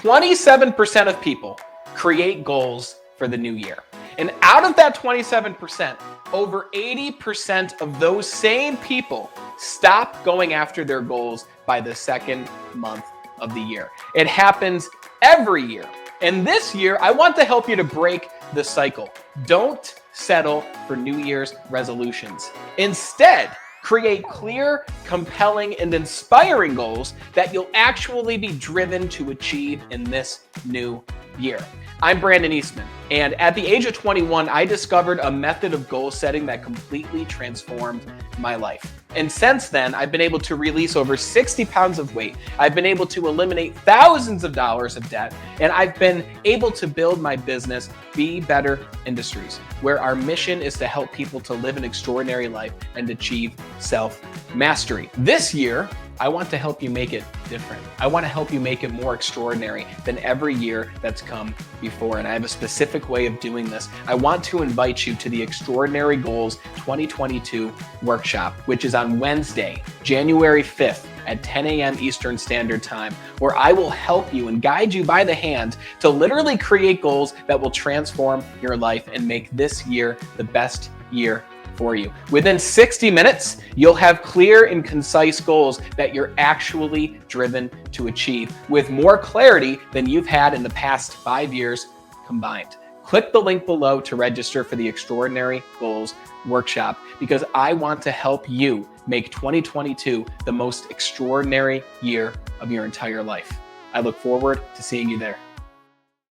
27% of people create goals for the new year. And out of that 27%, over 80% of those same people stop going after their goals by the second month of the year. It happens every year. And this year, I want to help you to break the cycle. Don't settle for New Year's resolutions. Instead, create clear, compelling, and inspiring goals that you'll actually be driven to achieve in this new year. I'm Brandon Eastman, and at the age of 21, I discovered a method of goal setting that completely transformed my life. And since then, I've been able to release over 60 pounds of weight. I've been able to eliminate thousands of dollars of debt, and I've been able to build my business, Be Better Industries, where our mission is to help people to live an extraordinary life and achieve self-mastery. This year, I want to help you make it different. I want to help you make it more extraordinary than every year that's come before. And I have a specific way of doing this. I want to invite you to the Extraordinary Goals 2022 workshop, which is on Wednesday, January 5th at 10 a.m. Eastern Standard Time, where I will help you and guide you by the hand to literally create goals that will transform your life and make this year the best year for you. Within 60 minutes, you'll have clear and concise goals that you're actually driven to achieve with more clarity than you've had in the past 5 years combined. Click the link below to register for the Extraordinary Goals workshop, because I want to help you make 2022 the most extraordinary year of your entire life. I look forward to seeing you there.